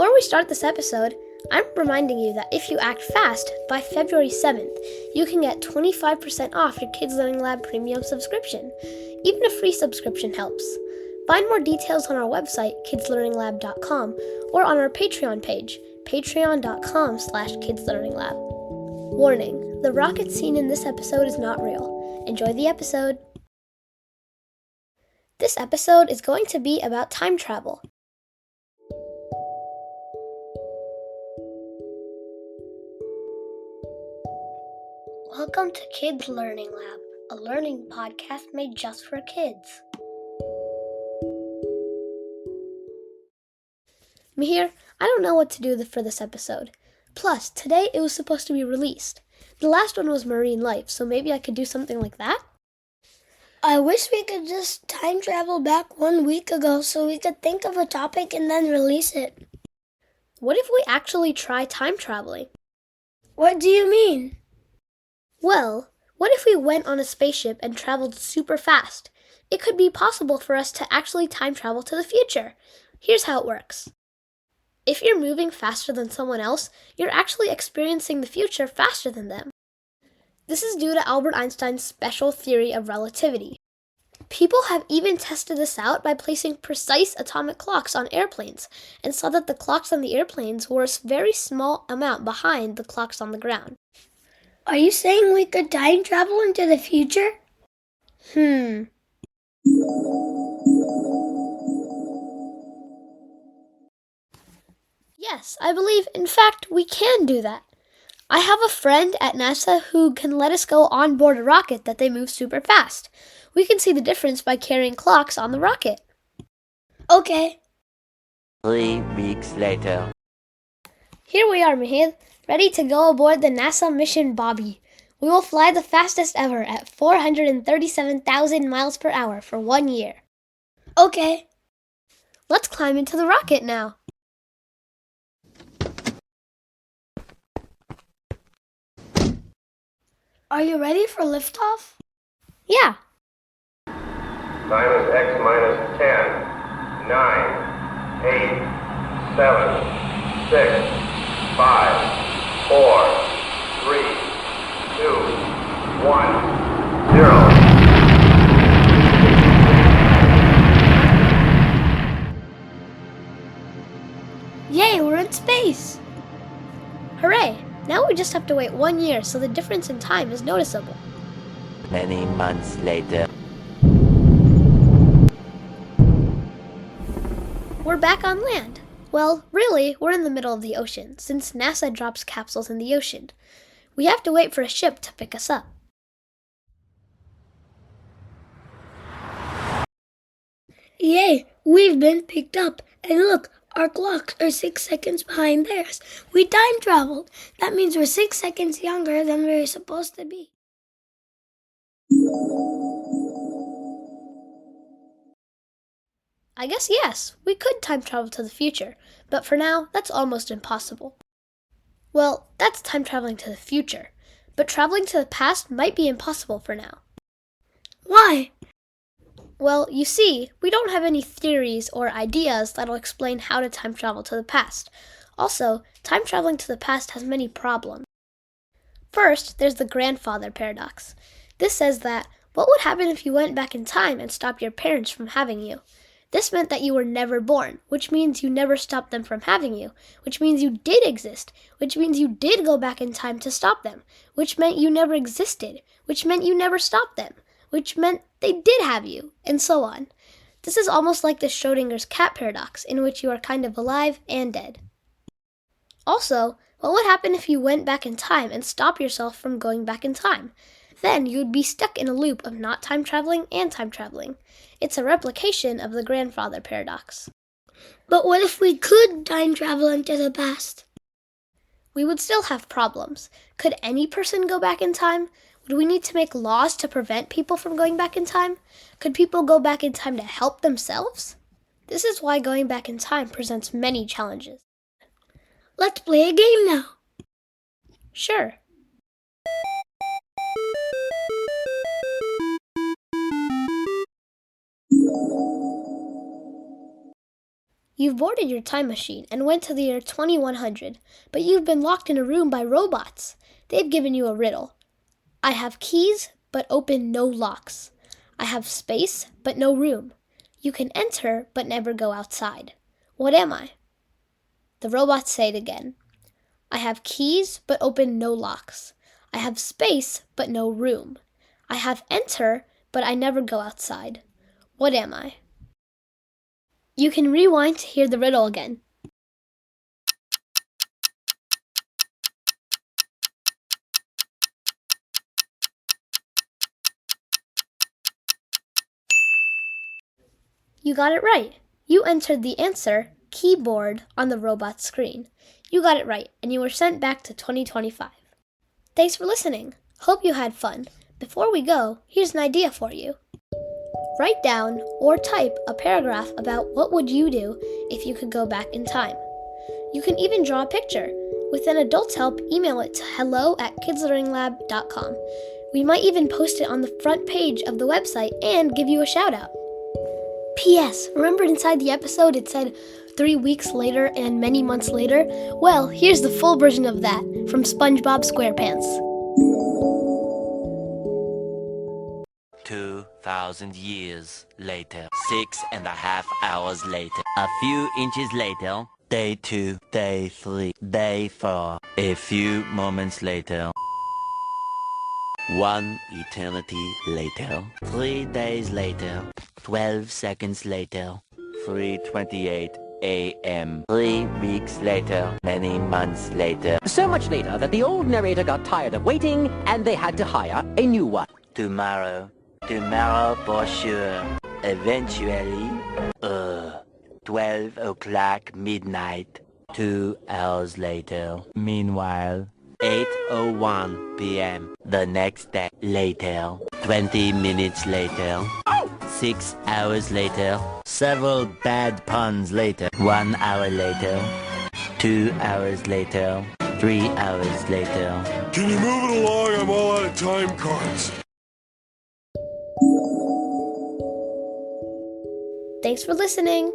Before we start this episode, I'm reminding you that if you act fast, by February 7th, you can get 25% off your Kids Learning Lab premium subscription. Even a free subscription helps. Find more details on our website, kidslearninglab.com, or on our Patreon page, patreon.com/kidslearninglab. Warning, the rocket scene in this episode is not real. Enjoy the episode. This episode is going to be about time travel. Welcome to Kids Learning Lab, a learning podcast made just for kids. Mihir, I don't know what to do for this episode. Plus, today it was supposed to be released. The last one was marine life, so maybe I could do something like that? I wish we could just time travel back 1 week ago so we could think of a topic and then release it. What if we actually try time traveling? What do you mean? Well, what if we went on a spaceship and traveled super fast? It could be possible for us to actually time travel to the future. Here's how it works. If you're moving faster than someone else, you're actually experiencing the future faster than them. This is due to Albert Einstein's special theory of relativity. People have even tested this out by placing precise atomic clocks on airplanes and saw that the clocks on the airplanes were a very small amount behind the clocks on the ground. Are you saying we could time travel into the future? Yes, I believe, in fact, we can do that. I have a friend at NASA who can let us go on board a rocket that they move super fast. We can see the difference by carrying clocks on the rocket. Okay. 3 weeks later. Here we are, Mihir, ready to go aboard the NASA mission Bobby. We will fly the fastest ever at 437,000 miles per hour for 1 year. Okay. Let's climb into the rocket now. Are you ready for liftoff? Yeah. Time is X minus 10, 9, 8, 7, 6, 5, 4, 3, 2, 1, 0. Yay, we're in space! Hooray! Now we just have to wait 1 year, so the difference in time is noticeable. Many months later. We're back on land. Well, really, we're in the middle of the ocean, since NASA drops capsules in the ocean. We have to wait for a ship to pick us up. Yay, we've been picked up. And look, our clocks are 6 seconds behind theirs. We time traveled. That means we're 6 seconds younger than we're supposed to be. I guess yes, we could time travel to the future, but for now, that's almost impossible. Well, that's time traveling to the future, but traveling to the past might be impossible for now. Why? Well, you see, we don't have any theories or ideas that'll explain how to time travel to the past. Also, time traveling to the past has many problems. First, there's the grandfather paradox. This says that, what would happen if you went back in time and stopped your parents from having you? This meant that you were never born, which means you never stopped them from having you, which means you did exist, which means you did go back in time to stop them, which meant you never existed, which meant you never stopped them, which meant they did have you, and so on. This is almost like the Schrodinger's cat paradox, in which you are kind of alive and dead. Also, what would happen if you went back in time and stopped yourself from going back in time? Then you would be stuck in a loop of not time traveling and time traveling. It's a replication of the grandfather paradox. But what if we could time travel into the past? We would still have problems. Could any person go back in time? Would we need to make laws to prevent people from going back in time? Could people go back in time to help themselves? This is why going back in time presents many challenges. Let's play a game now. Sure. You've boarded your time machine and went to the year 2100, but you've been locked in a room by robots. They've given you a riddle. I have keys, but open no locks. I have space, but no room. You can enter, but never go outside. What am I? The robots say it again. I have keys, but open no locks. I have space, but no room. I have enter, but I never go outside. What am I? You can rewind to hear the riddle again. You got it right. You entered the answer, keyboard, on the robot screen. You got it right, and you were sent back to 2025. Thanks for listening. Hope you had fun. Before we go, here's an idea for you. Write down or type a paragraph about what would you do if you could go back in time. You can even draw a picture. With an adult's help, email it to hello@kidslearninglab.com. We might even post it on the front page of the website and give you a shout out. P.S. Remember inside the episode it said 3 weeks later and many months later? Well, here's the full version of that from SpongeBob SquarePants. 2,000 years later, 6.5 hours later, a few inches later, day 2, day 3, day 4, a few moments later, 1 eternity later, 3 days later, 12 seconds later, 3:28 a.m., 3 weeks later, many months later, So much later that the old narrator got tired of waiting and they had to hire a new one. tomorrow for sure, eventually, 12 o'clock midnight, 2 hours later, meanwhile, 8:01 p.m. the next day, later, 20 minutes later, 6 hours later, several bad puns later, 1 hour later, 2 hours later, 3 hours later. Can you move it along? I'm all out of time cards. Thanks for listening.